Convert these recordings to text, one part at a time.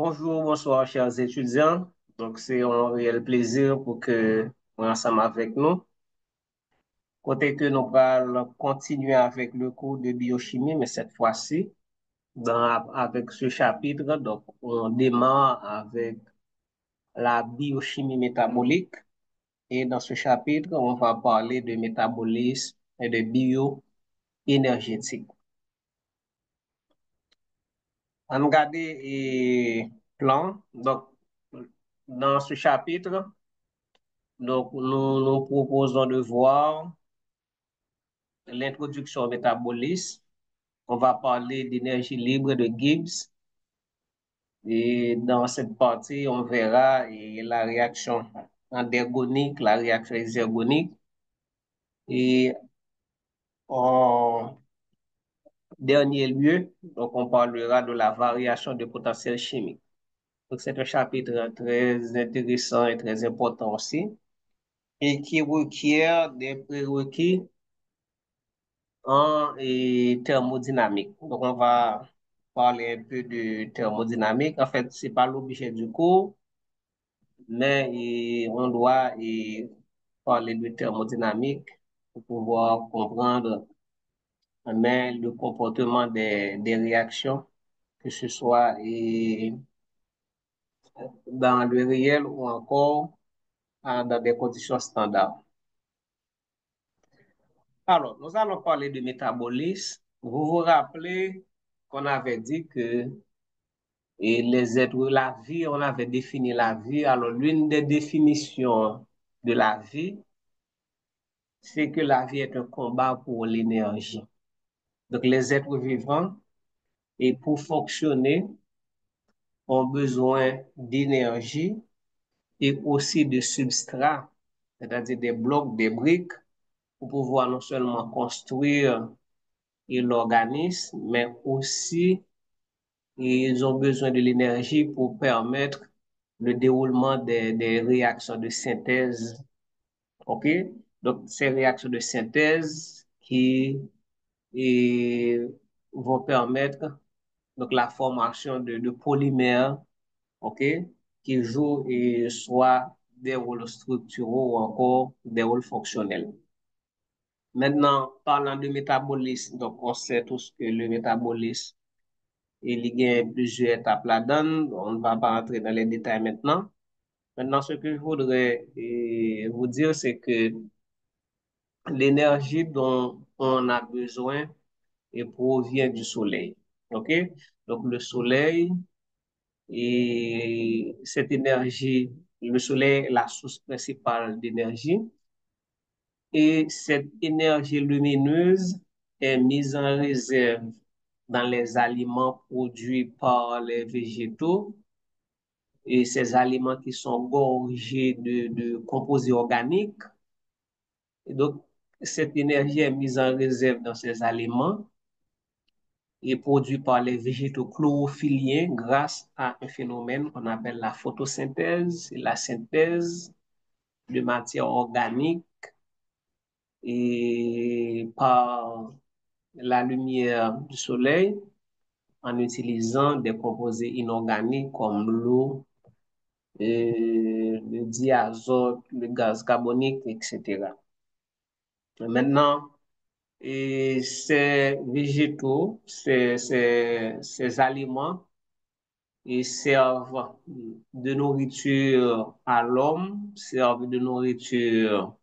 Bonjour, bonsoir, chers étudiants. Donc, c'est un réel plaisir pour que vous ensemble avec nous. Côté que nous allons continuer avec le cours de biochimie, mais cette fois-ci, avec ce chapitre, donc, on démarre avec la biochimie métabolique. Et dans ce chapitre, on va parler de métabolisme et de bioénergétique. On regarde et plan. Donc, dans ce chapitre, donc, nous proposons de voir l'introduction au métabolisme. On va parler d'énergie libre de Gibbs. Et dans cette partie, on verra la réaction endergonique, la réaction exergonique. Et en dernier lieu, donc on parlera de la variation de potentiel chimique. Donc, c'est un chapitre très intéressant et très important aussi, et qui requiert des prérequis en thermodynamique. Donc, on va parler un peu de thermodynamique. En fait, c'est pas l'objet du cours, mais on doit parler de thermodynamique pour pouvoir comprendre mais, le comportement des réactions, que ce soit dans le réel ou encore dans des conditions standards. Alors, nous allons parler de métabolisme. Vous vous rappelez qu'on avait dit que les êtres, la vie, on avait défini la vie. Alors, l'une des définitions de la vie, c'est que la vie est un combat pour l'énergie. Donc, les êtres vivants, et pour fonctionner, ont besoin d'énergie et aussi de substrats, c'est-à-dire des blocs, des briques, pour pouvoir non seulement construire l'organisme, mais aussi ils ont besoin de l'énergie pour permettre le déroulement des réactions de synthèse. OK? Donc, ces réactions de synthèse qui vont permettre donc, la formation de polymères, OK? Qui jouent soit des rôles structuraux ou encore des rôles fonctionnels. Maintenant, parlant de métabolisme, donc on sait tous que le métabolisme, il y a plusieurs étapes là-dedans. On ne va pas entrer dans les détails maintenant. Maintenant, ce que je voudrais vous dire, c'est que l'énergie dont on a besoin provient du soleil. OK? Donc, le soleil, et cette énergie, le soleil est la source principale d'énergie. Et cette énergie lumineuse est mise en réserve dans les aliments produits par les végétaux et ces aliments qui sont gorgés de composés organiques. Et donc, cette énergie est mise en réserve dans ces aliments et produite par les végétaux chlorophylliens grâce à un phénomène qu'on appelle la photosynthèse et la synthèse de matière organique et par la lumière du soleil en utilisant des composés inorganiques comme l'eau, le diazote, le gaz carbonique, etc. Maintenant, ces végétaux, ces aliments, ils servent de nourriture à l'homme, servent de nourriture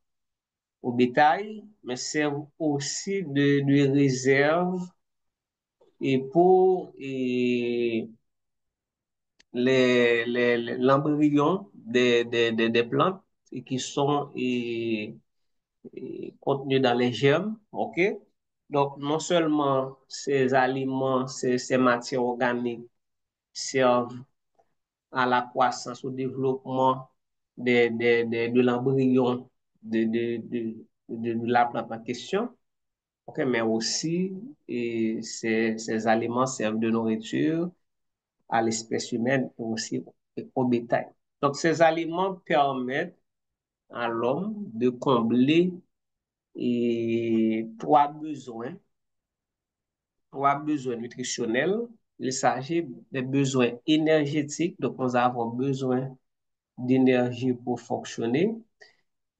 au bétail, mais servent aussi de réserve pour l'embryon des plantes qui sont contenus dans les germes. OK? Donc, non seulement ces aliments, ces matières organiques servent à la croissance, au développement de l'embryon de la plante en question, okay, mais aussi ces aliments servent de nourriture à l'espèce humaine et aussi au bétail. Donc, ces aliments permettent à l'homme de combler trois besoins nutritionnels. Il s'agit des besoins énergétiques, donc nous avons besoin d'énergie pour fonctionner.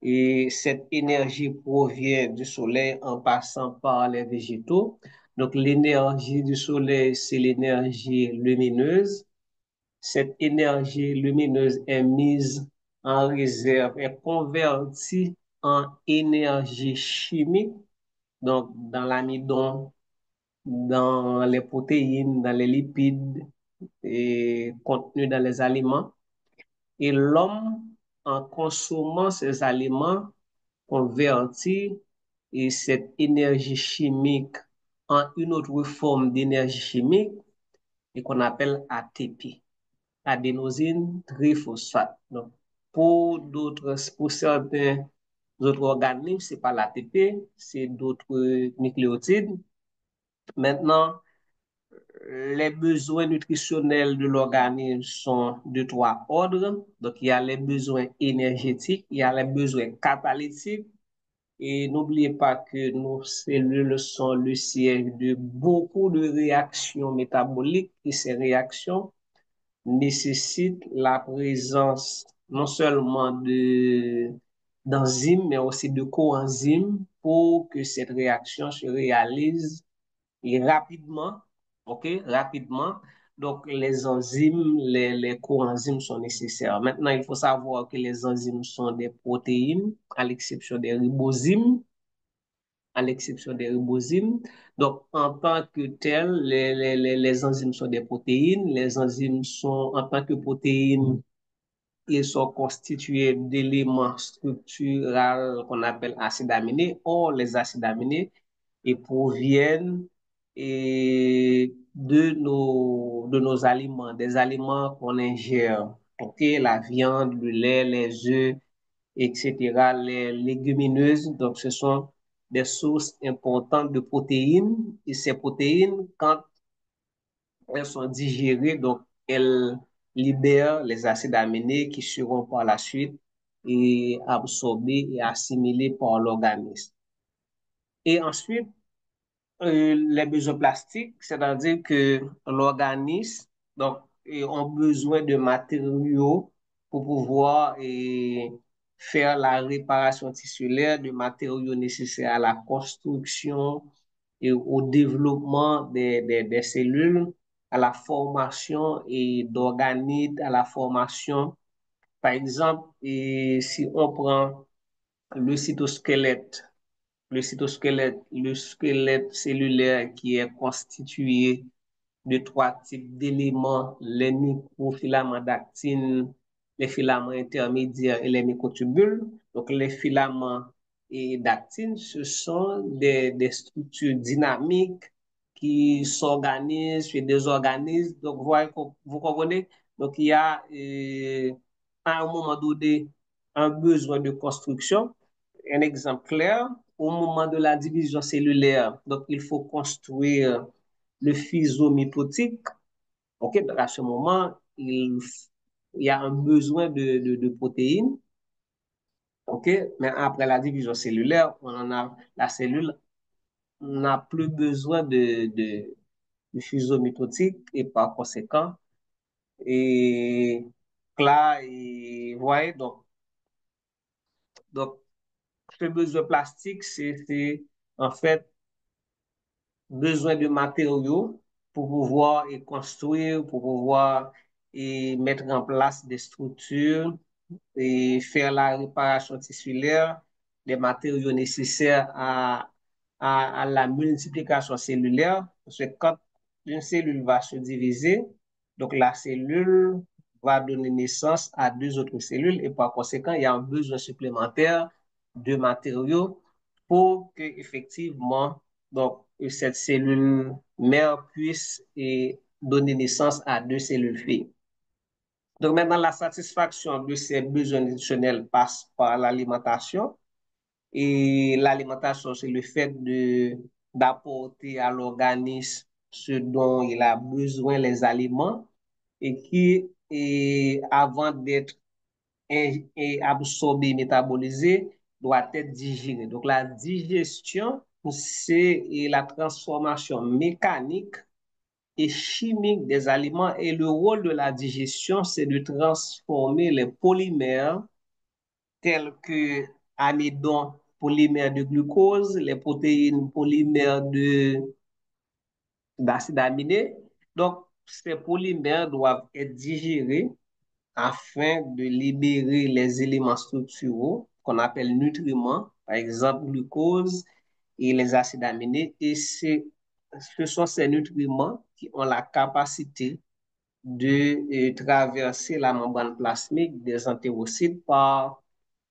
Et cette énergie provient du soleil en passant par les végétaux. Donc l'énergie du soleil, c'est l'énergie lumineuse. Cette énergie lumineuse est mise en réserve, est convertie en énergie chimique, donc dans l'amidon, dans les protéines, dans les lipides et contenus dans les aliments. Et l'homme, en consommant ces aliments, convertit et cette énergie chimique en une autre forme d'énergie chimique et qu'on appelle ATP, adénosine triphosphate. Donc, pour certains autres organismes, c'est pas l'ATP, c'est d'autres nucléotides. Maintenant, les besoins nutritionnels de l'organisme sont de trois ordres. Donc, il y a les besoins énergétiques, il y a les besoins catalytiques. Et n'oubliez pas que nos cellules sont le siège de beaucoup de réactions métaboliques et ces réactions nécessitent la présence non seulement d'enzymes, mais aussi de coenzymes pour que cette réaction se réalise et rapidement, ok, rapidement. Donc, les enzymes, les coenzymes sont nécessaires. Maintenant, il faut savoir que les enzymes sont des protéines, à l'exception des ribozymes, à l'exception des ribozymes. Donc, en tant que tel, les enzymes sont des protéines. Les enzymes sont, en tant que protéines, ils sont constitués d'éléments structurels qu'on appelle acides aminés. Or, les acides aminés ils proviennent de nos aliments, des aliments qu'on ingère. Ok, la viande, le lait, les œufs, etc., les légumineuses. Donc, ce sont des sources importantes de protéines. Et ces protéines, quand elles sont digérées, donc elles libèrent les acides aminés qui seront par la suite et absorbés et assimilés par l'organisme. Et ensuite, les besoins plastiques, c'est-à-dire que l'organisme donc, ont besoin de matériaux pour pouvoir faire la réparation tissulaire, de matériaux nécessaires à la construction et au développement des cellules, à la formation d'organites, à la formation, par exemple, si on prend le cytosquelette, le squelette cellulaire qui est constitué de trois types d'éléments, les microfilaments d'actine, les filaments intermédiaires et les microtubules. Donc, les filaments d'actine, ce sont des structures dynamiques qui s'organisent, se désorganisent. Donc, vous comprenez? Donc, il y a à un moment donné un besoin de construction. Un exemple clair, au moment de la division cellulaire, donc il faut construire le fuseau mitotique. Ok, donc à ce moment, il y a un besoin de protéines. Ok, mais après la division cellulaire, la cellule n'a plus besoin de fuseau mitotique et par conséquent, et là, vous voyez, donc ce besoin plastique, c'est en fait besoin de matériaux pour pouvoir construire, pour pouvoir mettre en place des structures et faire la réparation tissulaire, des matériaux nécessaires à la multiplication cellulaire. Parce que quand une cellule va se diviser, donc la cellule va donner naissance à deux autres cellules et par conséquent, il y a un besoin supplémentaire de matériaux pour que effectivement donc, cette cellule mère puisse donner naissance à deux cellules filles. Donc maintenant, la satisfaction de ces besoins nutritionnels passe par l'alimentation. Et l'alimentation, c'est le fait d'apporter à l'organisme ce dont il a besoin, les aliments, et qui, avant d'être absorbé, métabolisé, doit être digéré. Donc la digestion, c'est la transformation mécanique et chimique des aliments et le rôle de la digestion, c'est de transformer les polymères tels que amidon, polymère de glucose, les protéines polymères d'acide aminé. Donc, ces polymères doivent être digérés afin de libérer les éléments structuraux qu'on appelle nutriments, par exemple glucose et les acides aminés. Et ce sont ces nutriments qui ont la capacité de traverser la membrane plasmique des entérocytes par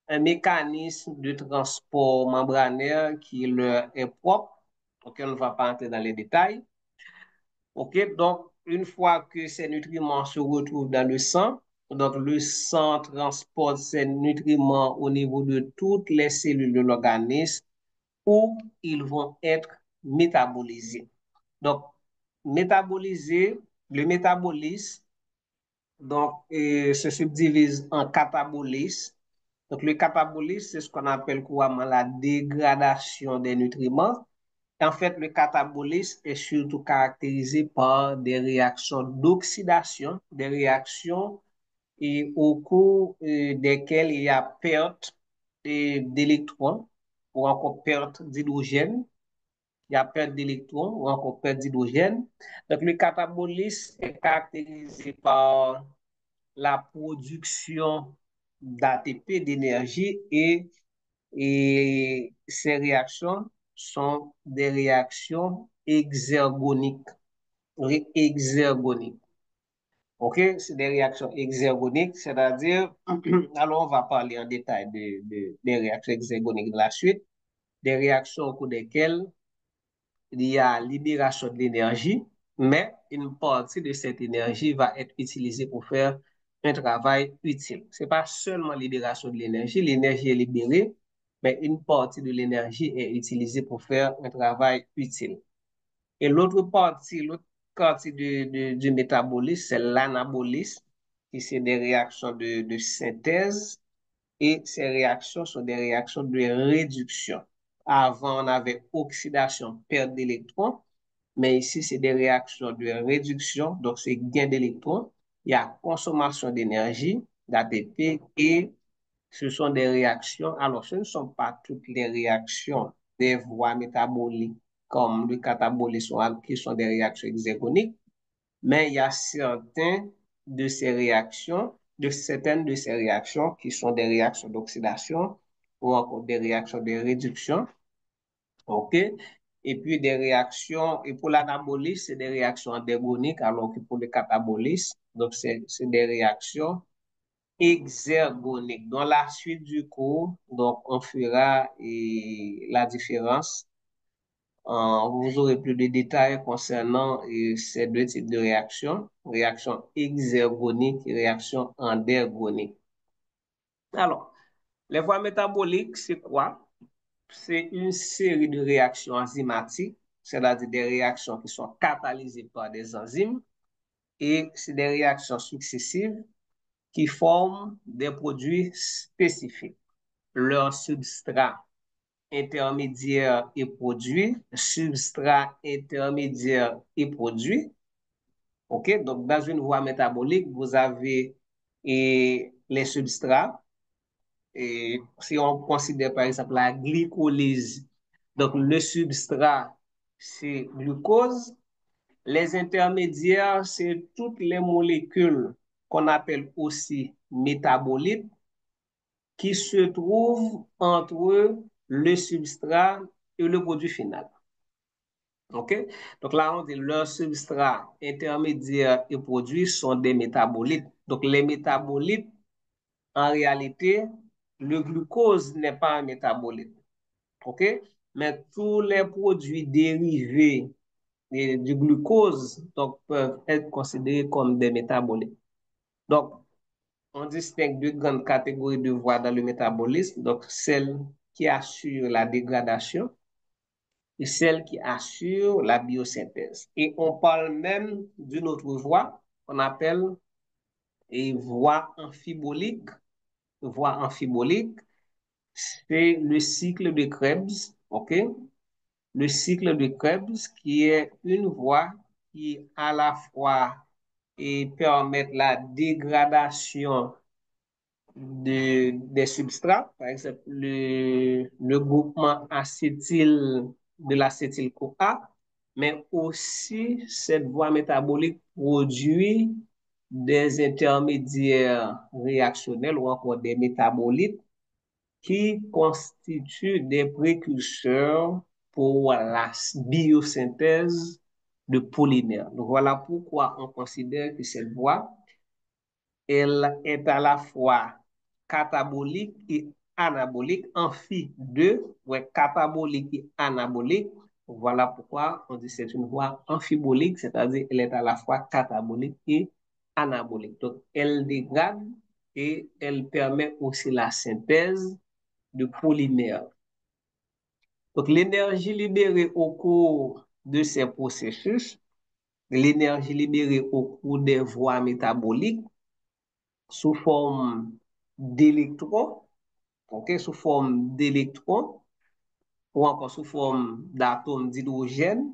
un mécanisme de transport membranaire qui leur est propre, auquel on ne va pas entrer dans les détails. OK, donc une fois que ces nutriments se retrouvent dans le sang, donc le sang transporte ces nutriments au niveau de toutes les cellules de l'organisme où ils vont être métabolisés. Donc, le métabolisme se subdivise en catabolisme. Donc, le catabolisme, c'est ce qu'on appelle couramment la dégradation des nutriments. En fait, le catabolisme est surtout caractérisé par des réactions d'oxydation, des réactions au cours desquelles il y a perte d'électrons ou encore perte d'hydrogène. Il y a perte d'électrons ou encore perte d'hydrogène. Donc, le catabolisme est caractérisé par la production d'ATP, d'énergie, et ces réactions sont des réactions exergoniques. Exergoniques. OK? C'est des réactions exergoniques, c'est-à-dire, alors on va parler en détail des réactions exergoniques de la suite, des réactions au cours desquelles il y a libération de l'énergie, mais une partie de cette énergie va être utilisée pour faire un travail utile. Ce n'est pas seulement libération de l'énergie est libérée, mais une partie de l'énergie est utilisée pour faire un travail utile. Et l'autre partie du métabolisme, c'est l'anabolisme, qui c'est des réactions de synthèse, et ces réactions sont des réactions de réduction. Avant, on avait oxydation, perte d'électrons, mais ici, c'est des réactions de réduction, donc c'est gain d'électrons. Il y a consommation d'énergie, d'ATP, et ce sont des réactions. Alors, ce ne sont pas toutes les réactions des voies métaboliques, comme le catabolisme, qui sont des réactions exergoniques, mais il y a certaines de ces réactions qui sont des réactions d'oxydation ou encore des réactions de réduction. OK? Et puis des réactions, et pour l'anabolisme, c'est des réactions endérgoniques, alors que pour le catabolisme, donc c'est des réactions exergoniques. Dans la suite du cours, donc on fera la différence. Vous aurez plus de détails concernant ces deux types de réactions, réaction exergonique et réaction endergonique. Alors, les voies métaboliques, c'est quoi? C'est une série de réactions enzymatiques, c'est-à-dire des réactions qui sont catalysées par des enzymes, et c'est des réactions successives qui forment des produits spécifiques. Leur substrat intermédiaire et produit, substrat intermédiaire et produit. OK? Donc, dans une voie métabolique, vous avez les substrats. Et si on considère par exemple la glycolyse, donc le substrat, c'est glucose. Les intermédiaires, c'est toutes les molécules qu'on appelle aussi métabolites qui se trouvent entre le substrat et le produit final. OK? Donc là, on dit leurs substrats intermédiaires et produits sont des métabolites. Donc les métabolites, en réalité, le glucose n'est pas un métabolite. OK? Mais tous les produits dérivés du glucose donc, peuvent être considérés comme des métabolites. Donc, on distingue deux grandes catégories de voies dans le métabolisme. Donc, celles qui assurent la dégradation et celles qui assurent la biosynthèse. Et on parle même d'une autre voie qu'on appelle voie amphibolique. Voie amphibolique, c'est le cycle de Krebs, OK? Le cycle de Krebs qui est une voie qui à la fois et permettent la dégradation des substrats, par exemple le groupement acétyl de l'acétyl-CoA, mais aussi cette voie métabolique produit des intermédiaires réactionnels ou encore des métabolites qui constituent des précurseurs pour la biosynthèse de polymères. Donc voilà pourquoi on considère que cette voie elle est à la fois catabolique et anabolique, amphi deux, ouais, catabolique et anabolique. Voilà pourquoi on dit que c'est une voie amphibolique, c'est-à-dire elle est à la fois catabolique et anabolique. Donc, elle dégrade et elle permet aussi la synthèse de polymères. Donc, l'énergie libérée au cours de ces processus, l'énergie libérée au cours des voies métaboliques, sous forme d'électrons, ok, sous forme d'électrons ou encore sous forme d'atomes d'hydrogène,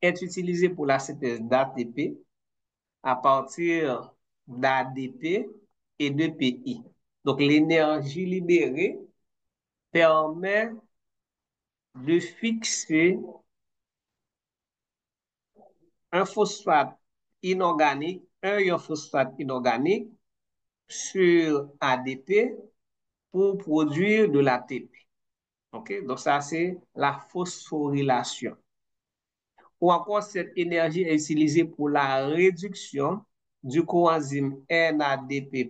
est utilisé pour la synthèse d'ATP à partir d'ADP et de PI. Donc, l'énergie libérée permet de fixer un phosphate inorganique, un ion phosphate inorganique sur ADP pour produire de l'ATP. OK? Donc, ça, c'est la phosphorylation. Ou encore, cette énergie est utilisée pour la réduction du coenzyme NADP+,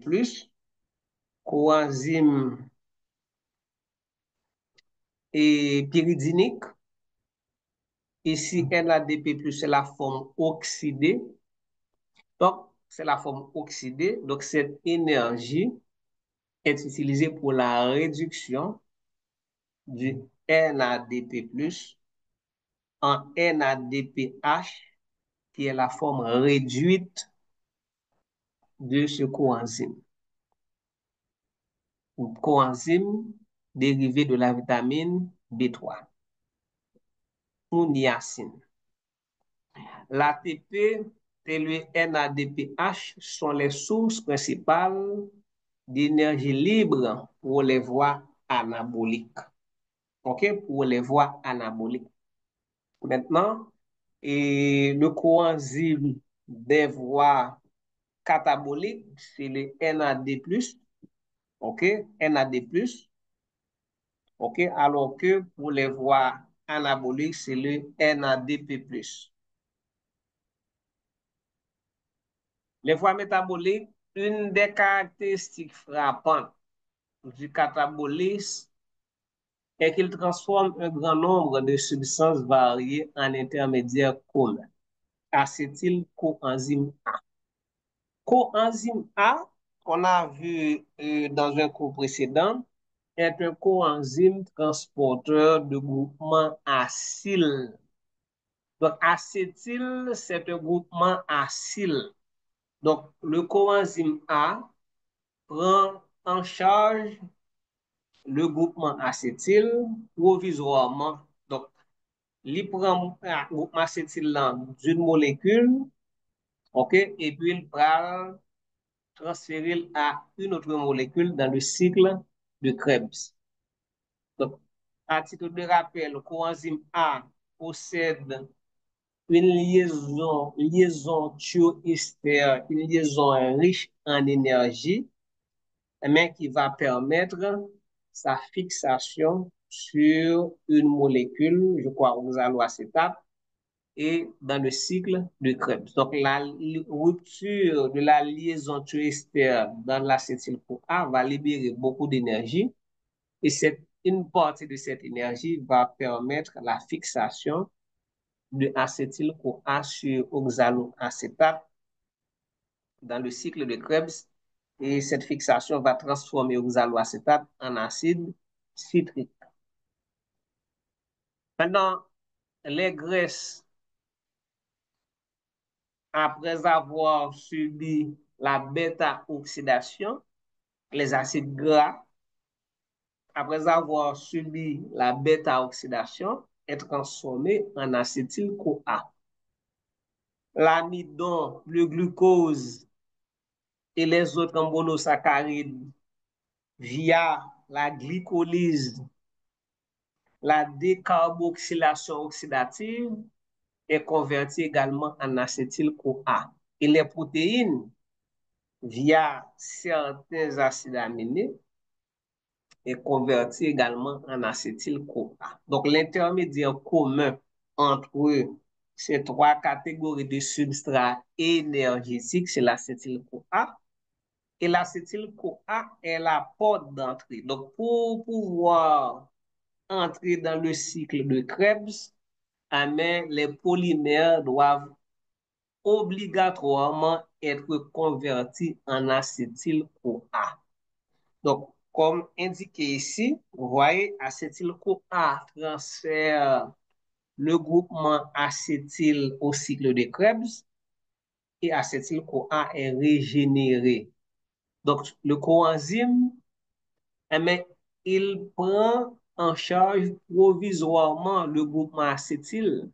coenzyme pyridinique. Ici, NADP+, c'est la forme oxydée. Donc, c'est la forme oxydée. Donc, cette énergie est utilisée pour la réduction du NADP+, en NADPH, qui est la forme réduite de ce coenzyme. Coenzyme dérivé de la vitamine B3 ou niacine. L'ATP et le NADPH sont les sources principales d'énergie libre pour les voies anaboliques. OK? Pour les voies anaboliques. Maintenant, et le coenzyme des voies cataboliques, c'est le NAD+. OK? NAD+. OK? Alors que pour les voies anaboliques, c'est le NADP+. Les voies métaboliques, une des caractéristiques frappantes du catabolisme est qu'il transforme un grand nombre de substances variées en intermédiaires communs. Acétyl-coenzyme A. Coenzyme A, qu'on a vu dans un cours précédent, est un coenzyme transporteur de groupement acyl. Donc, acétyl, c'est un groupement acyl. Donc, le coenzyme A prend en charge le groupement acétyl provisoirement. Donc, il prend le groupement acétyl d'une molécule, ok, et puis il va transférer à une autre molécule dans le cycle de Krebs. Donc, à titre de rappel, le coenzyme A possède une liaison thioester, une liaison riche en énergie, mais qui va permettre sa fixation sur une molécule, je crois, oxaloacétate, et dans le cycle de Krebs. Donc, la rupture de la liaison thioester dans l'acétyl-CoA va libérer beaucoup d'énergie et une partie de cette énergie va permettre la fixation de acétyl-CoA sur oxaloacétate dans le cycle de Krebs et cette fixation va transformer oxaloacétate en acide citrique. Maintenant, les graisses, après avoir subi la bêta-oxydation, les acides gras, après avoir subi la bêta-oxydation, est transformés en acétyl-CoA. l'amidon, le glucose et les autres monosaccharides via la glycolyse, la décarboxylation oxydative est convertie également en acétyl-CoA. Et les protéines, via certains acides aminés, est convertie également en acétyl-CoA. Donc, l'intermédiaire commun entre ces trois catégories de substrats énergétiques, c'est l'acétyl-CoA. Et l'acétyl-CoA est la porte d'entrée. Donc, pour pouvoir entrer dans le cycle de Krebs, les polymères doivent obligatoirement être convertis en acétyl-CoA. Donc, comme indiqué ici, vous voyez, acétyl-CoA transfère le groupement acétyl au cycle de Krebs et acétyl-CoA est régénéré. Donc, le coenzyme, il prend en charge provisoirement le groupement acétyl.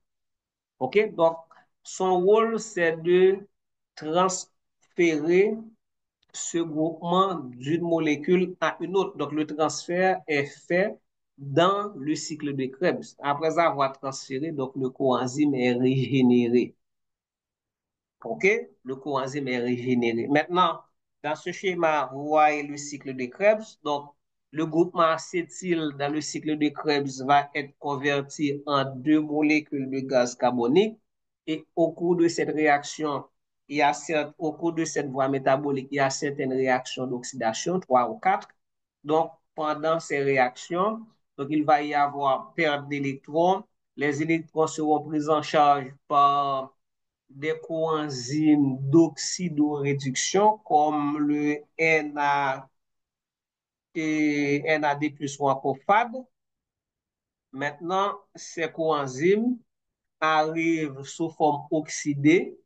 OK? Donc, son rôle, c'est de transférer ce groupement d'une molécule à une autre. Donc, le transfert est fait dans le cycle de Krebs. Après avoir transféré, donc le coenzyme est régénéré. OK? Le coenzyme est régénéré. Maintenant, dans ce schéma, vous voyez le cycle de Krebs. Donc, le groupement acétyl dans le cycle de Krebs va être converti en deux molécules de gaz carbonique. Et au cours de cette réaction, au cours de cette voie métabolique, il y a certaines réactions d'oxydation, 3 ou 4. Donc, pendant ces réactions, donc, il va y avoir perte d'électrons. Les électrons seront pris en charge par des coenzymes d'oxydoréduction comme le NAD+, ou encore FAD. Maintenant, ces coenzymes arrivent sous forme oxydée.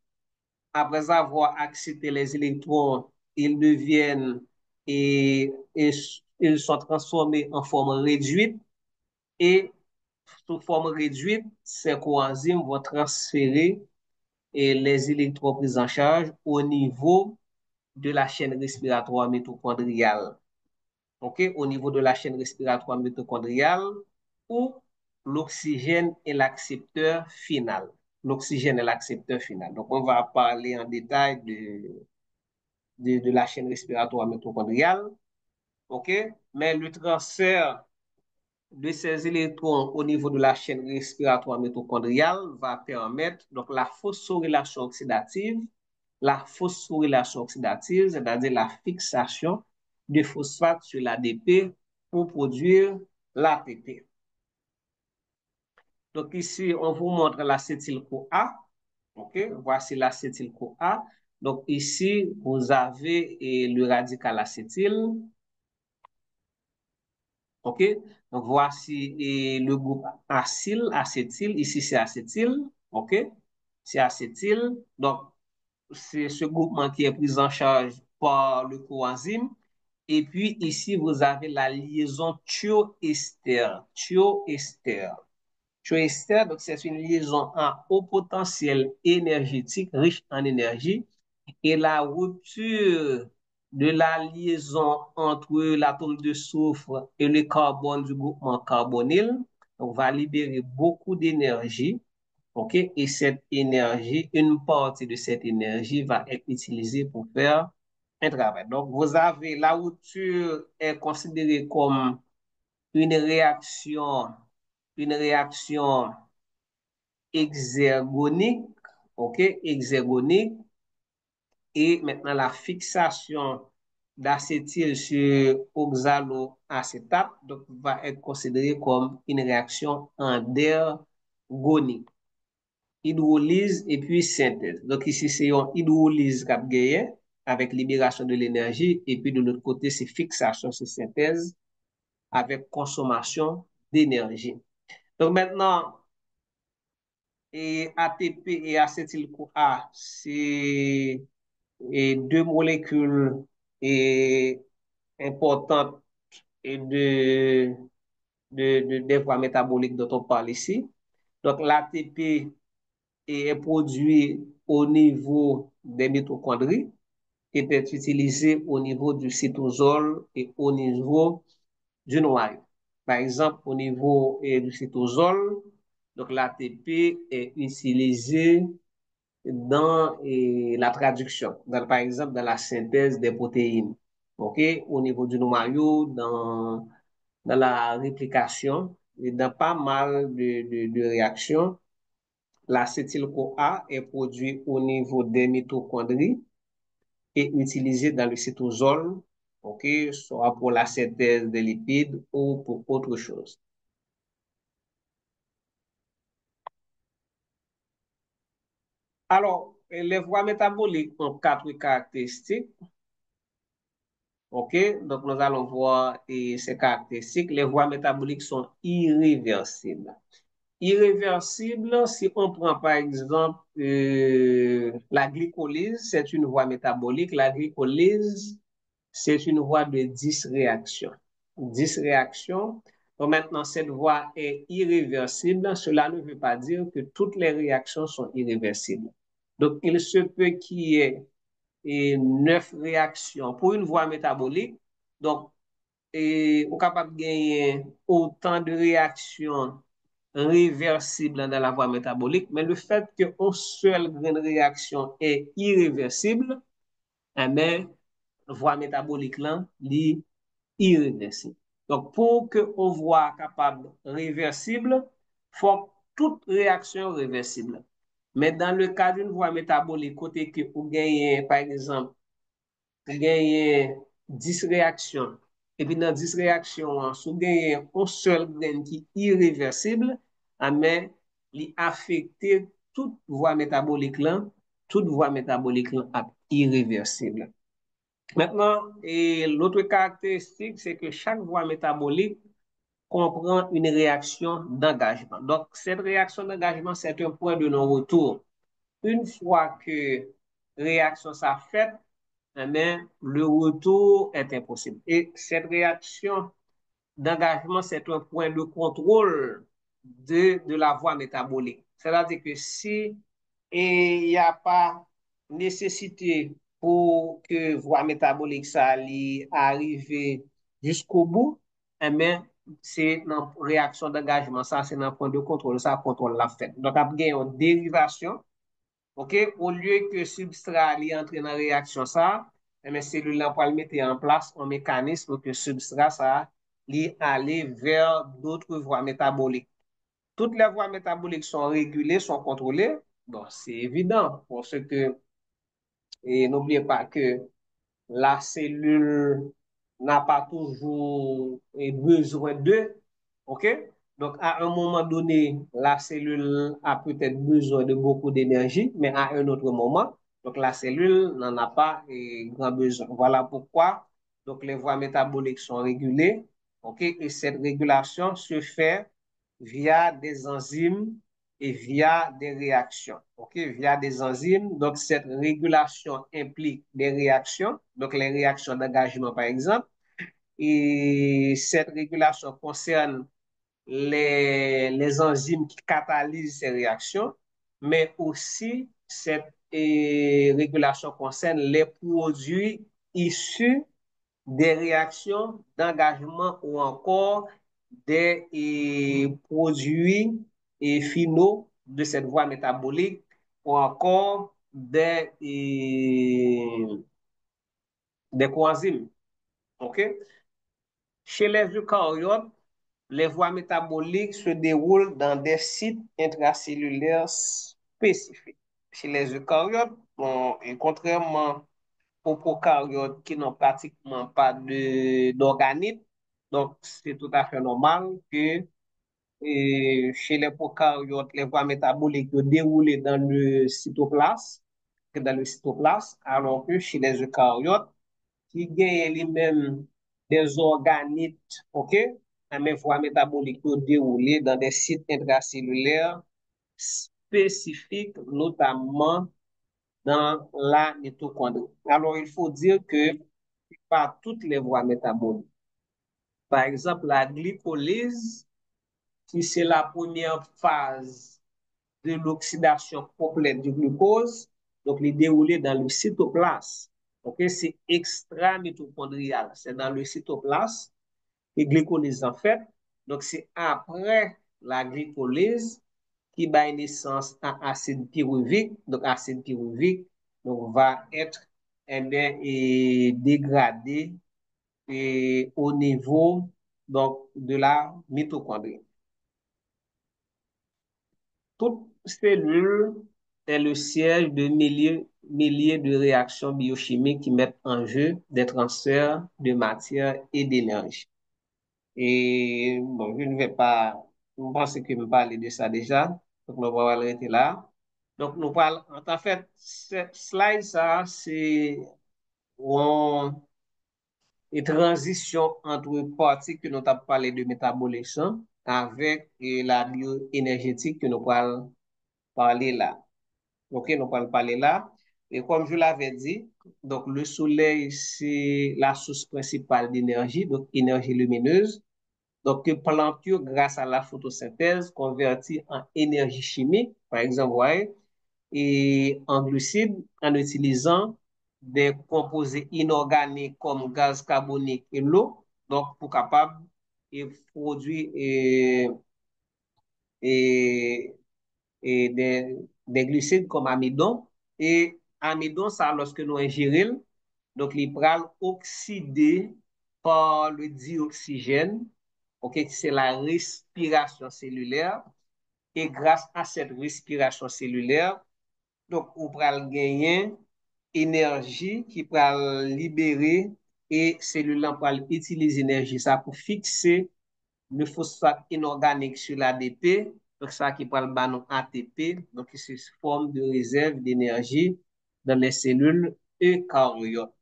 Après avoir accepté les électrons, ils deviennent et ils sont transformés en forme réduite. Et sous forme réduite, ces coenzymes vont transférer et les électrons pris en charge au niveau de la chaîne respiratoire mitochondriale. OK? Au niveau de la chaîne respiratoire mitochondriale où l'oxygène est l'accepteur final. L'oxygène est l'accepteur final. Donc, on va parler en détail de la chaîne respiratoire mitochondriale. OK? Mais le transfert de ces électrons au niveau de la chaîne respiratoire mitochondriale va permettre donc la phosphorylation oxydative. La phosphorylation oxydative, c'est-à-dire la fixation de phosphate sur l'ADP pour produire l'ATP. Donc ici, on vous montre l'acétyl-CoA. OK? Voici l'acétyl-CoA. Donc ici, vous avez le radical acétyl. OK? Donc, voici le groupe acétyl. Ici, c'est acétyl. OK? C'est acétyl. Donc, c'est ce groupement qui est pris en charge par le coenzyme. Et puis, ici, vous avez la liaison thioester. Thioester. Thioester, donc, c'est une liaison à haut potentiel énergétique, riche en énergie. Et la rupture de la liaison entre l'atome de soufre et le carbone du groupement carbonyle donc, va libérer beaucoup d'énergie. Okay? Et cette énergie, une partie de cette énergie va être utilisée pour faire un travail. Donc, vous avez la rupture est considérée comme une réaction, une réaction exergonique, ok, exergonique. Et maintenant, la fixation d'acétyl sur oxaloacétate donc, va être considérée comme une réaction endergonique. Hydrolyse et puis synthèse. Donc ici, c'est une hydrolyse qui a gagné avec libération de l'énergie et puis de l'autre côté, c'est fixation, c'est synthèse avec consommation d'énergie. Donc maintenant, et ATP et acétyl-CoA, c'est deux molécules et importantes et des voies métaboliques dont on parle ici. Donc, l'ATP est produit au niveau des mitochondries, qui peut être utilisé au niveau du cytosol et au niveau du noyau. Par exemple, au niveau du cytosol, donc l'ATP est utilisé dans la traduction, par exemple dans la synthèse des protéines. OK? Au niveau du noyau, dans la réplication, et dans pas mal de réactions, l'acétyl-CoA est produit au niveau des mitochondries et utilisé dans le cytosol, OK, soit pour la synthèse des lipides ou pour autre chose. Alors, les voies métaboliques ont quatre caractéristiques. OK, donc nous allons voir ces caractéristiques. Les voies métaboliques sont irréversibles. Irréversible, si on prend par exemple la glycolyse, c'est une voie métabolique. La glycolyse, c'est une voie de dysréaction. Dysréaction. Donc maintenant, cette voie est irréversible. Cela ne veut pas dire que toutes les réactions sont irréversibles. Donc, il se peut qu'il y ait 9 réactions pour une voie métabolique. Donc, on est capable de gagner autant de réactions réversible dans la voie métabolique, mais le fait qu'une seule réaction est irréversible, eh bien, voie métabolique là, est irréversible. Donc, pour que on voit capable réversible, il faut toute réaction réversible. Mais dans le cas d'une voie métabolique, côté que vous gagnez, par exemple, genye 10 reaksyon. Epi nan 10 reaksyon an, sou genye un seul gen ki irreversible, amen li afekte tout voie métabolique lan, tout voie métabolique lan ap irreversible. Maintenant, l'autre caractéristique, c'est que chaque voie métabolique comprend une réaction d'engagement. Donc, cette réaction d'engagement, c'est un point de non-retour. Une fois que réaction ça fait, mais le retour est impossible. Et cette réaction d'engagement, c'est un point de contrôle de la voie métabolique. C'est-à-dire que si il n'y a pas nécessité pour que voie métabolique ça arrive jusqu'au bout, mais c'est une réaction d'engagement, ça c'est un point de contrôle, ça contrôle la fête. Donc, après, une dérivation. OK? Au lieu que substrat li entre dans réaction ça, mes cellules là pour mettre en place un mécanisme pour que substrat ça li aller vers d'autres voies métaboliques. Toutes les voies métaboliques sont régulées, sont contrôlées. Bon, c'est évident parce que et n'oubliez pas que la cellule n'a pas toujours besoin d'eux. OK? Donc, à un moment donné, la cellule a peut-être besoin de beaucoup d'énergie, mais à un autre moment, donc la cellule n'en a pas grand besoin. Voilà pourquoi donc, les voies métaboliques sont régulées. OK? Et cette régulation se fait via des enzymes et via des réactions. OK? Via des enzymes. Donc, cette régulation implique des réactions. Donc, les réactions d'engagement, par exemple. Et cette régulation concerne les enzymes qui catalysent ces réactions, mais aussi cette régulation concerne les produits issus des réactions d'engagement ou encore des produits finaux de cette voie métabolique ou encore des coenzymes. OK? Chez les eucaryotes, les voies métaboliques se déroulent dans des sites intracellulaires spécifiques. Chez les eucaryotes, bon, et contrairement aux prokaryotes qui n'ont pratiquement pas d'organites, donc c'est tout à fait normal que chez les prokaryotes, les voies métaboliques se déroulent dans le cytoplasme, alors que chez les eucaryotes, qui gagne lui-même des organites, OK? Mais voies métaboliques déroulées dans des sites intracellulaires spécifiques, notamment dans la mitochondrie. Alors, il faut dire que pas toutes les voies métaboliques. Par exemple, la glycolyse, qui c'est la première phase de l'oxydation complète du glucose, Donc, il est déroulé dans le cytoplasme. OK, c'est extra-mitochondrial. C'est dans le cytoplasme et glycolyse en fait. Donc, c'est après la glycolyse qui va naissance à acide pyruvique. Donc, acide pyruvique donc, va être dégradé au niveau donc, de la mitochondrie. Toute cellule est le siège de milliers de réactions biochimiques qui mettent en jeu des transferts de matière et d'énergie. Et bon, je ne vais pas, je pense que je vais parler de ça déjà, donc nous allons arrêter là. Donc nous parlons, en fait, ce slide, ça, c'est une transition entre parties que nous avons parlé de métabolisme avec la bioénergétique que nous allons parler là. Ok, nous allons parler là. Et comme je l'avais dit, donc le soleil, c'est la source principale d'énergie, donc énergie lumineuse. Donc, que planture, grâce à la photosynthèse, convertit en énergie chimique, par exemple, ouais, et en glucides, en utilisant des composés inorganiques comme gaz carbonique et l'eau, donc pour capable de produire et, et des glucides comme amidon. Et amidon, ça, lorsque nous ingérons, donc il pral oxydé par le dioxygène, ok, c'est la respiration cellulaire. Et grâce à cette respiration cellulaire, donc on pral gagner énergie qui pral libérer et cellulaire pral utiliser énergie ça pour fixer le phosphate inorganique sur l'ADP, donc ça qui parle de ATP, donc c'est une forme de réserve d'énergie dans les cellules eucaryotes.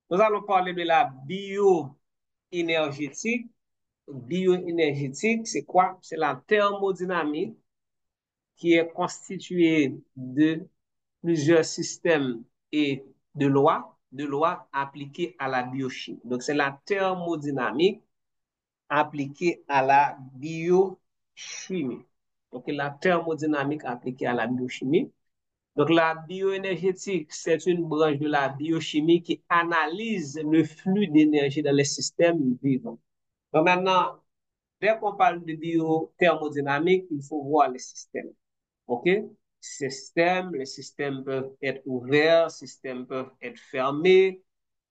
Nous allons parler de la bioénergétique. Bioénergétique, c'est quoi? C'est la thermodynamique qui est constituée de plusieurs systèmes et de lois appliquées à la biochimie. Donc, c'est la thermodynamique appliquée à la biochimie. Donc, la thermodynamique appliquée à la biochimie. Donc, la bioénergétique, c'est une branche de la biochimie qui analyse le flux d'énergie dans les systèmes vivants. Donc, maintenant, dès qu'on parle de biothermodynamique, il faut voir les systèmes. OK? Les systèmes peuvent être ouverts, les systèmes peuvent être fermés,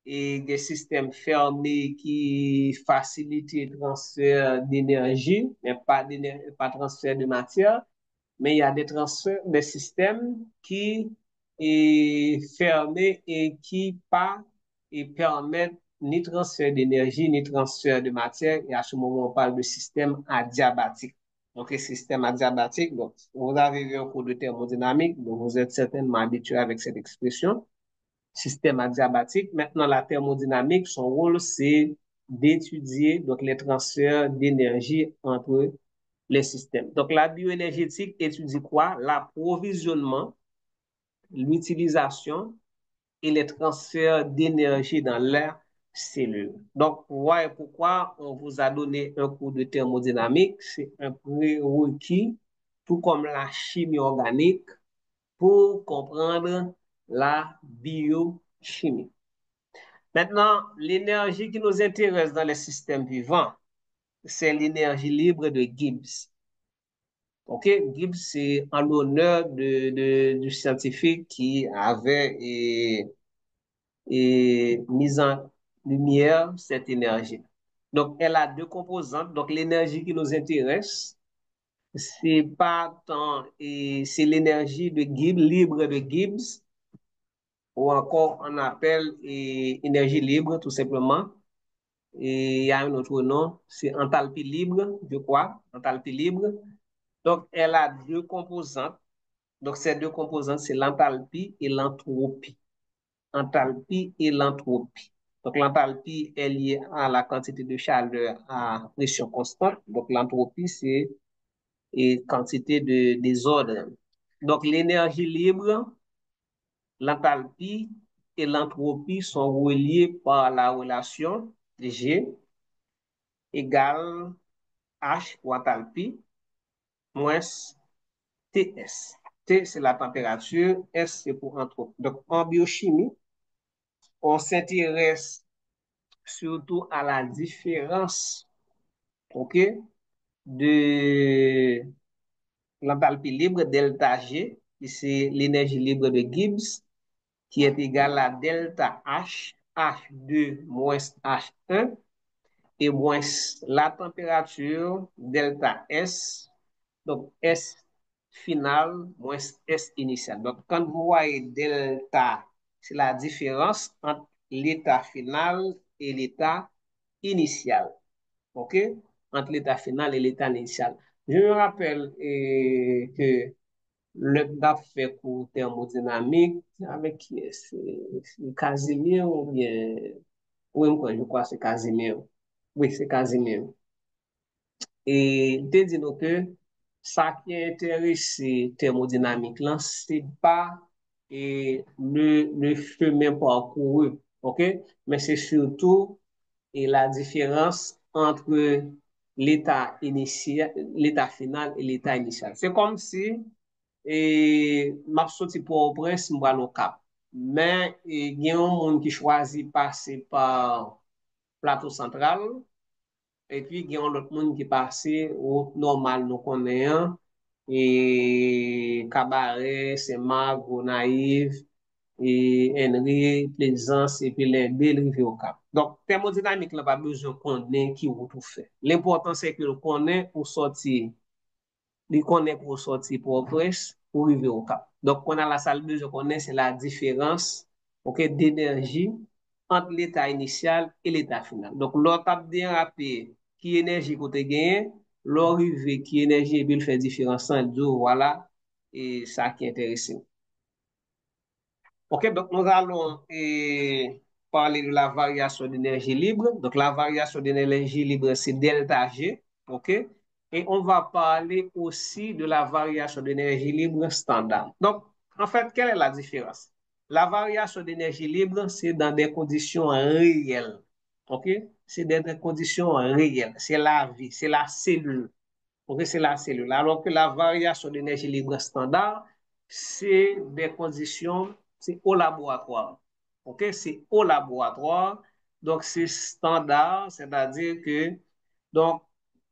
et des systèmes fermés qui facilitent le transfert d'énergie, mais pas transfert de matière, mais il y a des transferts, des systèmes qui est fermés et qui pas et permettent ni transfert d'énergie, ni transfert de matière. Et à ce moment, on parle de système adiabatique. Donc, le système adiabatique, donc, vous avez vu un cours de thermodynamique, donc vous êtes certainement habitué avec cette expression système adiabatique. Maintenant, la thermodynamique, son rôle, c'est d'étudier donc les transferts d'énergie entre les systèmes. Donc, la bioénergétique étudie quoi? L'approvisionnement, l'utilisation et les transferts d'énergie dans l'air cellule. Donc, ouais, pourquoi on vous a donné un cours de thermodynamique? C'est un prérequis, tout comme la chimie organique, pour comprendre la biochimie. Maintenant, l'énergie qui nous intéresse dans les systèmes vivants, c'est l'énergie libre de Gibbs. OK? Gibbs, c'est en l'honneur du scientifique qui avait mis en lumière cette énergie. Donc, elle a deux composantes. Donc, l'énergie qui nous intéresse, c'est pas tant, c'est l'énergie de Gibbs, libre de Gibbs, ou encore on appelle énergie libre, tout simplement. Et il y a un autre nom, c'est enthalpie libre, je crois, enthalpie libre. Donc, elle a deux composantes. Donc, ces deux composantes, c'est l'enthalpie et l'entropie. Enthalpie et l'entropie. Donc, l'enthalpie est liée à la quantité de chaleur à pression constante. Donc, l'entropie, c'est la quantité de désordre. Donc, l'énergie libre, l'enthalpie et l'entropie sont reliés par la relation G égale H ou enthalpie moins TS. T, c'est la température. S, c'est pour entre. Donc, en biochimie, on s'intéresse surtout à la différence, OK, de l'enthalpie libre delta G, qui c'est l'énergie libre de Gibbs, qui est égale à delta H, H2 moins H1, et moins la température delta S, donc S final moins S initial. Donc, quand vous voyez delta, c'est la différence entre l'état final et l'état initial. OK? Entre l'état final et l'état initial. Je me rappelle que le DAF fait pour thermodynamique avec qui est-ce? C'est Casimir ou bien. Oui, je crois que c'est Casimir. Oui, c'est Casimir. Et il te dit donc que ça qui intéresse thermodynamique là, c'est pas le chemin parcouru, ok? Mais c'est surtout la différence entre l'état initial, l'état final et l'état initial. C'est comme si m'a sorti pour au prince m'ba au cap. Mais il y a un monde qui choisit passer par plateau central. Et puis, il y a l'autre monde qui passe au normal, nous connaissons, et Cabaret, Saint-Marc, Gonaïve, et Henry, Plaisance, et puis les belles rivières au Cap. Donc, thermodynamique, là, pas besoin de connaître qui ou tout fait. L'important, c'est que le connaît pour sortir, il connaît pour sortir pour presse, pour arriver au Cap. Donc, on a la salle de jeu, connaît, c'est la différence, ok, d'énergie entre l'état initial et l'état final. Donc, l'autre a bien rappelé qui énergie côté gagné, l'arrivée qui énergie et puis le fait différence entre deux, voilà, et ça qui est intéressant. Ok, donc nous allons parler de la variation d'énergie libre. Donc, la variation d'énergie libre, c'est delta G. Ok, et on va parler aussi de la variation d'énergie libre standard. Donc, en fait, quelle est la différence? La variation d'énergie libre, c'est dans des conditions réelles. OK? C'est dans des conditions réelles. C'est la vie, c'est la cellule. OK? C'est la cellule. Alors que la variation d'énergie libre standard, c'est des conditions, c'est au laboratoire. OK? C'est au laboratoire. Donc, c'est standard, c'est-à-dire que, donc,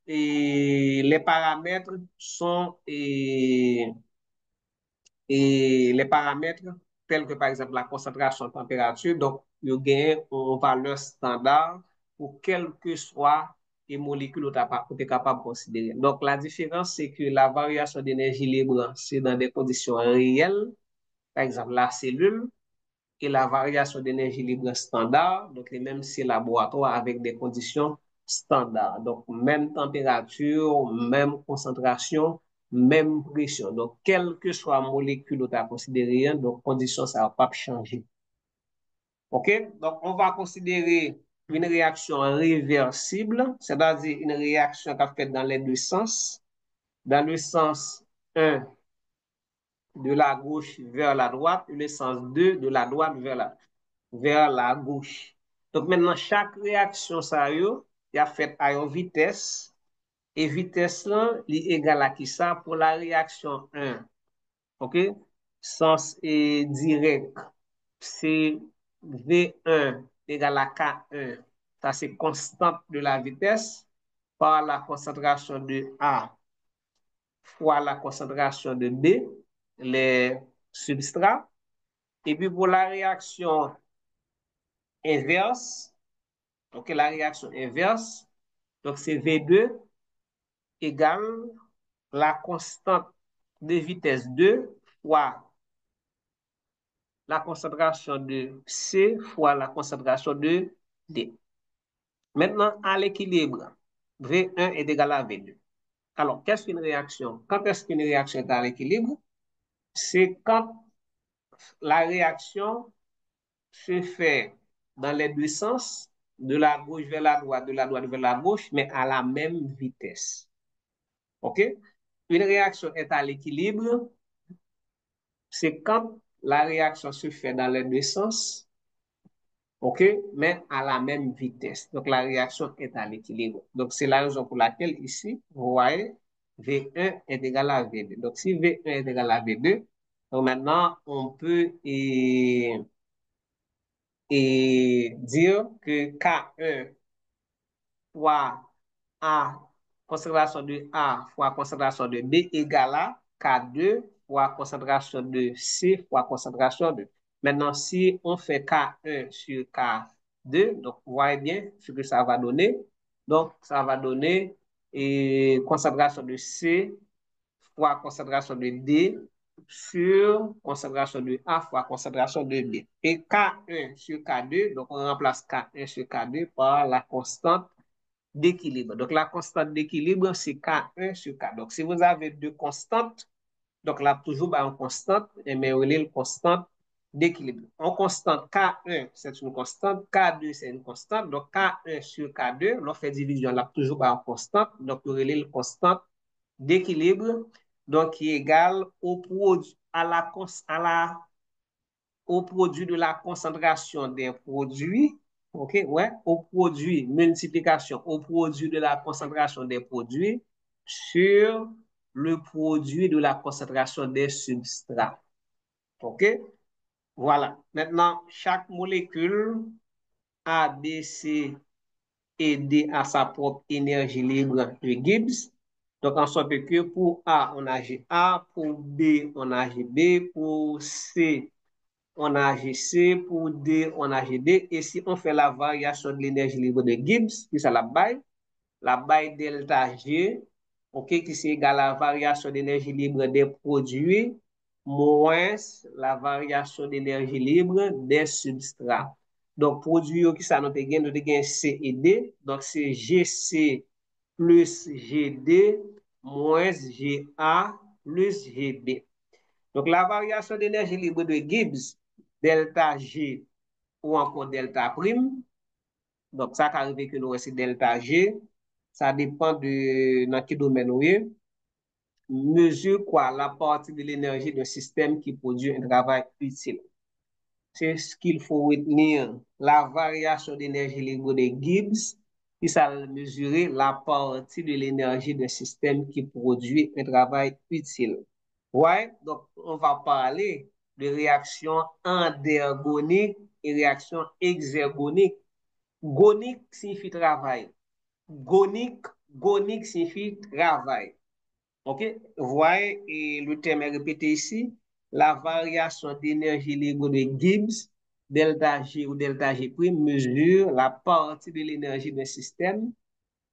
les paramètres sont les paramètres tels que par exemple la concentration, température, donc il y a une valeur standard pour quelle que soit les molécules que tu es capable de considérer. Donc la différence, c'est que la variation d'énergie libre, c'est dans des conditions réelles, par exemple la cellule, et la variation d'énergie libre standard, donc les mêmes c'est laboratoire avec des conditions standards. Donc, même température, même concentration, même pression. Donc, quelle que soit la molécule que tu as considérée, donc, condition, ça ne va pas changer. OK? Donc, on va considérer une réaction réversible, c'est-à-dire une réaction qui a fait dans les deux sens. Dans le sens 1, de la gauche vers la droite, et le sens 2, de la droite vers la gauche. Donc maintenant, chaque réaction, ça y a fait à une vitesse, et vitesse là, est égale à qui ça pour la réaction 1. OK? Sens direct, c'est V1 égale à K1. Ça, c'est constante de la vitesse par la concentration de A fois la concentration de B, les substrats. Et puis pour la réaction inverse, donc la réaction inverse, donc c'est V2 égale la constante de vitesse 2 fois la concentration de C fois la concentration de D. Maintenant, à l'équilibre, V1 est égal à V2. Alors, qu'est-ce qu'une réaction? Quand est-ce qu'une réaction est à l'équilibre? C'est quand la réaction se fait dans les deux sens, de la gauche vers la droite, de la droite vers la gauche, mais à la même vitesse. OK? Une réaction est à l'équilibre, c'est quand la réaction se fait dans les deux sens, OK? Mais à la même vitesse. Donc, la réaction est à l'équilibre. Donc, c'est la raison pour laquelle ici, vous voyez, V1 est égal à V2. Donc, si V1 est égal à V2, donc maintenant, on peut dire que K1 fois A, concentration de A fois concentration de B égale à K2 fois concentration de C fois concentration de. Maintenant, si on fait K1 sur K2, donc vous voyez bien ce que ça va donner. Donc, ça va donner concentration de C fois concentration de D sur concentration de A fois concentration de B. Et K1 sur K2, donc on remplace K1 sur K2 par la constante d'équilibre. Donc, la constante d'équilibre, c'est K1 sur K. Donc, si vous avez deux constantes, donc là, toujours en constante, mais on est le constante d'équilibre. En constante, K1, c'est une constante, K2, c'est une constante. Donc, K1 sur K2, l'on fait division là, toujours en constante. Donc, on est le constante d'équilibre, donc qui est égal au produit, au produit de la concentration des produits, ok, ouais, au produit, multiplication, au produit de la concentration des produits sur le produit de la concentration des substrats. Ok, voilà. Maintenant, chaque molécule A, B, C et D a sa propre énergie libre de Gibbs. Donc, en sorte que pour A, on a GA, pour B, on a GB, pour C, on a GC, pour D, on a GD. Et si on fait la variation de l'énergie libre de Gibbs, qui ça la baille delta G, ok, qui c'est égal à la variation d'énergie libre des produits moins la variation d'énergie libre des substrats. Donc, produit qui ça nous gagne C et D. Donc, c'est GC plus GD moins GA plus GB. Donc, la variation d'énergie libre de Gibbs, delta G ou encore delta prime. Donc, ça qui arrive que nous c'est delta G. Ça dépend de dans quel domaine nous est. Mesure quoi? La partie de l'énergie d'un système qui produit un travail utile. C'est ce qu'il faut retenir. La variation d'énergie libre de Gibbs, qui ça mesurer la partie de l'énergie d'un système qui produit un travail utile. Ouais, donc on va parler de réaction endergonique et réaction exergonique. Gonique signifie travail. Gonique signifie travail. OK? Voyez, et le terme est répété ici. La variation d'énergie libre de Gibbs, delta G ou delta G', mesure la partie de l'énergie d'un système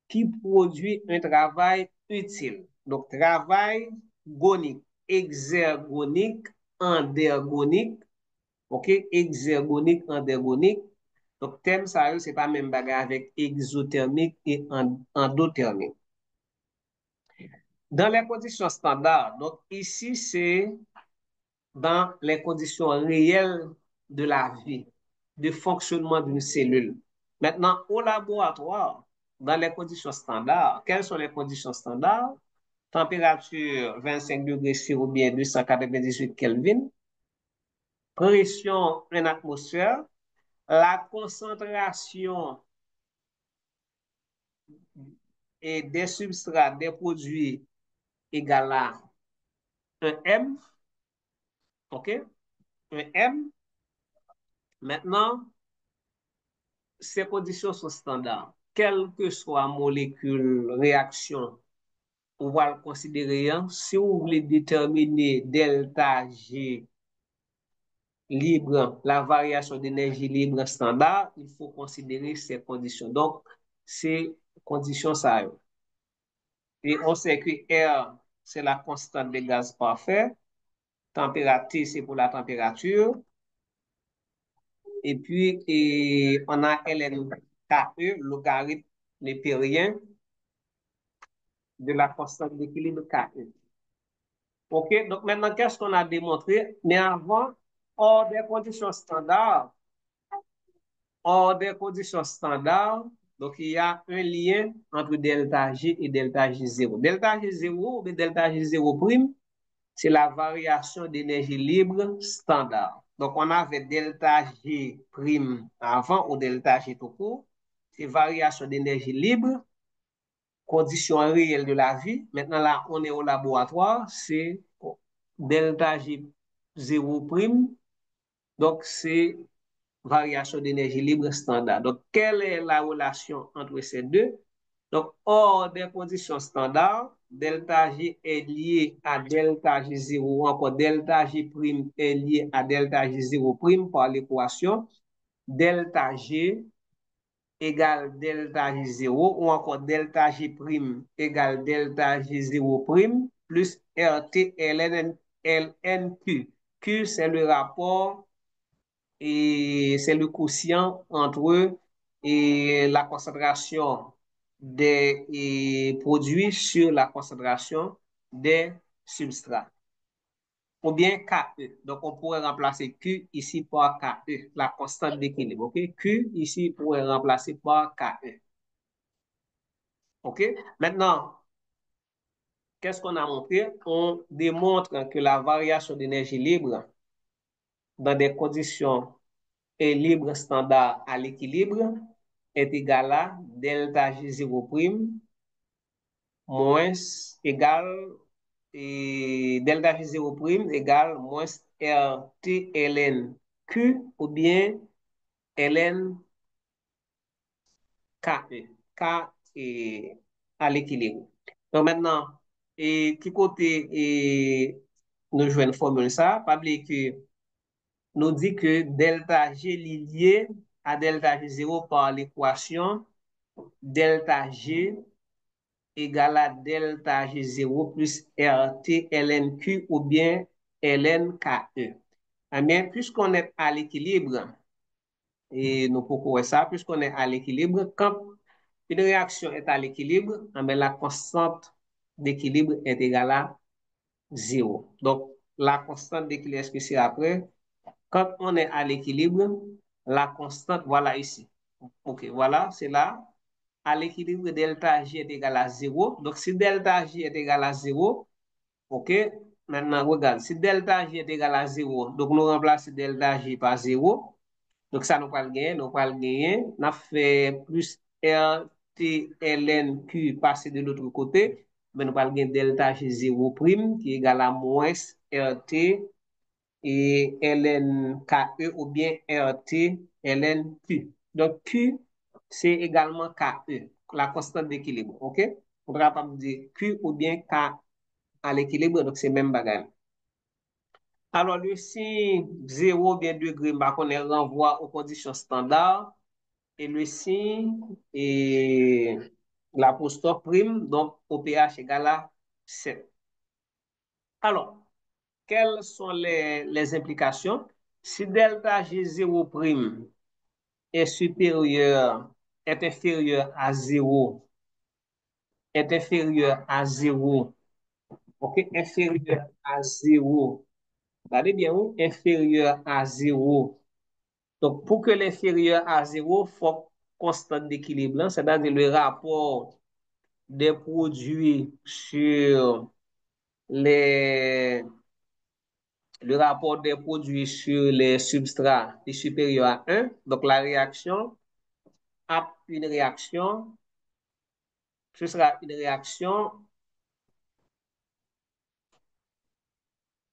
qui produit un travail utile. Donc, travail gonique, exergonique, endergonique, ok, exergonique, endergonique. Donc, thème ça, c'est pas même bagarre avec exothermique et endothermique. Dans les conditions standards, donc ici, c'est dans les conditions réelles de la vie, de fonctionnement d'une cellule. Maintenant, au laboratoire, dans les conditions standards, quelles sont les conditions standards? Température 25 degrés C ou bien 298 Kelvin, pression en atmosphère, la concentration et des substrats, des produits égale à 1 M, ok? 1 M. Maintenant, ces conditions sont standards. Quelle que soit molécule, réaction, on va le considérer. Si vous voulez déterminer delta G libre, la variation d'énergie libre standard, il faut considérer ces conditions. Donc, ces conditions, ça. Et on sait que R, c'est la constante des gaz parfaits. Température, c'est pour la température. Et puis, on a LNKE, logarithme népérien de la constante d'équilibre KE. OK? Donc, maintenant, qu'est-ce qu'on a démontré? Mais avant, hors des conditions standards, hors des conditions standards, donc il y a un lien entre delta G et delta G0. Delta G0 ou delta G0 prime, c'est la variation d'énergie libre standard. Donc, on avait delta G prime avant ou delta G tout court. C'est variation d'énergie libre conditions réelles de la vie. Maintenant, là, on est au laboratoire, c'est delta G 0 prime. Donc, c'est variation d'énergie libre standard. Donc, quelle est la relation entre ces deux? Donc, hors des conditions standards, delta G est lié à delta G0 ou encore delta G prime est lié à delta G0 prime par l'équation delta G égale delta G0 ou encore delta G prime égale delta G0 prime plus RT ln Q. Q, c'est le rapport et c'est le quotient entre la concentration des produits sur la concentration des substrats. Ou bien KE. Donc, on pourrait remplacer Q ici par KE, la constante d'équilibre. OK? Q ici pourrait remplacer par KE. OK? Maintenant, qu'est-ce qu'on a montré? On démontre que la variation d'énergie libre dans des conditions libre standard à l'équilibre est égal à delta G0 prime moins égal et delta G0 prime égale moins RT ln Q ou bien ln KE. K est à l'équilibre. Donc maintenant, et qui côté nous jouons une formule ça, pas oublier que nous dit que delta G est lié à delta G0 par l'équation delta G égale à delta G0 plus RT ln Q ou bien ln KE. Eh bien, puisqu'on est à l'équilibre, et nous pourquoi ça, puisqu'on est à l'équilibre, quand une réaction est à l'équilibre, eh bien, la constante d'équilibre est égale à 0. Donc, la constante d'équilibre, est-ce que c'est après? Quand on est à l'équilibre, la constante, voilà ici. OK, voilà, c'est là. À l'équilibre, delta G est égal à 0. Donc, si delta G est égal à 0, OK, maintenant, regarde, si delta G est égal à 0, donc nous remplaçons delta G par 0. Donc, ça nous va le gagner, nous va le gagner. On a fait plus RT ln Q passer de l'autre côté, mais nous va le gagner delta G 0 prime qui est égal à moins RT et ln KE ou bien RT ln Q. Donc, Q, c'est également KE, la constante d'équilibre. OK? On va pas dire Q ou bien K à l'équilibre, donc c'est même bagage. Alors, le signe 0 bien degré, bah, on renvoie aux conditions standards et le signe et l'apostrophe prime, donc au pH égal à 7. Alors, quelles sont les implications? Si delta G0 prime est supérieur, est inférieur à 0, est inférieur à 0, ok, inférieur à 0, regardez bien où, inférieur à 0. Donc, pour que l'inférieur à 0, il faut constante d'équilibre, c'est-à-dire le rapport des produits sur les le rapport des produits sur les substrats est supérieur à 1. Donc, la réaction a une réaction, ce sera une réaction,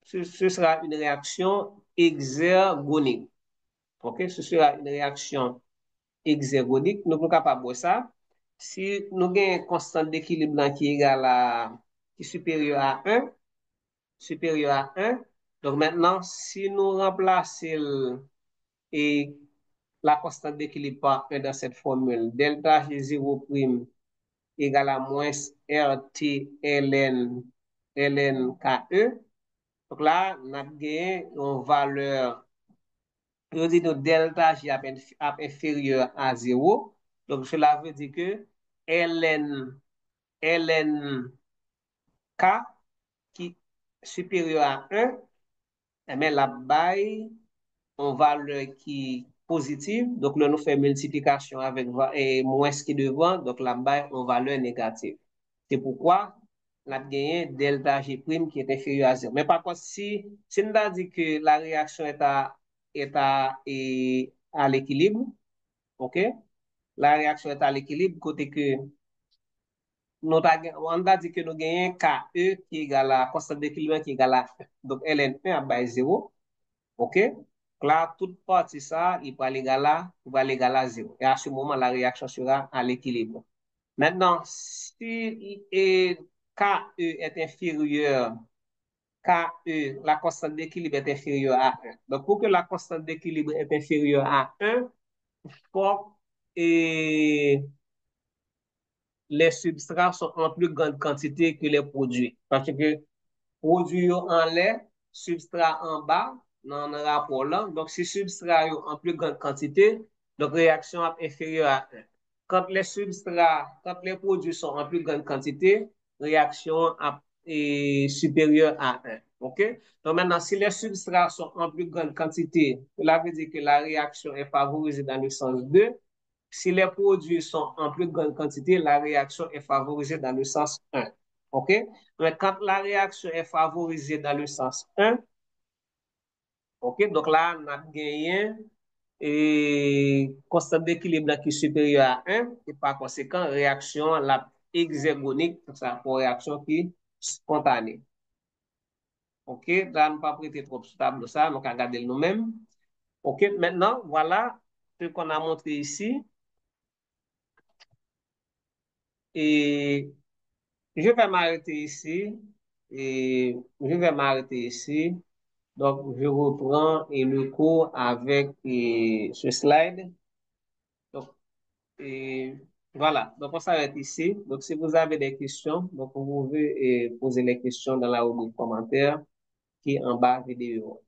ce sera une réaction exergonique. OK? Ce sera une réaction exergonique. Nous sommes capables de ça. Si nous avons une constante d'équilibre qui est égale à, qui est supérieure à 1, supérieur à 1, donc maintenant, si nous remplaçons et la constante d'équilibre par 1 dans cette formule, delta G0 prime égale à moins RT ln KE. Donc là, on a gagné une valeur, je dis que delta G est inférieur à 0. Donc cela veut dire que ln K qui est supérieur à 1, mais la baille on valeur qui positive, donc là, nous faisons multiplication avec moins qui devant, donc là-bas, on valeur négative. C'est pourquoi on a gagné delta G prime qui est inférieur à 0. Mais par contre, si on a dit que la réaction à l'équilibre, ok? La réaction est à l'équilibre, côté que on a dit que nous gagnons KE qui est égal à constante d'équilibre qui est égal à 1. Donc, ln1 à base 0. OK? Là, toute partie ça, il va égal à 0. Et à ce moment, la réaction sera à l'équilibre. Maintenant, si KE est inférieur, KE, la constante d'équilibre est inférieure à 1. Donc, pour que la constante d'équilibre est inférieure à 1, il faut et les substrats sont en plus grande quantité que les produits. Parce que produits en lait, substrat en bas, dans un rapport là. Donc, si substrat en plus grande quantité, donc réaction est inférieure à 1. Quand les produits sont en plus grande quantité, réaction est supérieure à 1. OK? Donc, maintenant, si les substrats sont en plus grande quantité, cela veut dire que la réaction est favorisée dans le sens 2. Si les produits sont en plus grande quantité, la réaction est favorisée dans le sens 1. OK? Mais quand la réaction est favorisée dans le sens 1, OK? Donc là, on a gagné et constante d'équilibre qui est supérieure à 1, et par conséquent, réaction la hexagonique, ça pour réaction qui est spontanée. OK? Là, on ne pas prêter trop sur tableau ça, donc on va regarder nous-mêmes. OK? Maintenant, voilà ce qu'on a montré ici. Et je vais m'arrêter ici. Et je vais m'arrêter ici. Donc, je reprends le cours avec ce slide. Donc, et voilà. Donc, on s'arrête ici. Donc, si vous avez des questions, donc vous pouvez poser les questions dans la rubrique commentaire qui est en bas vidéo.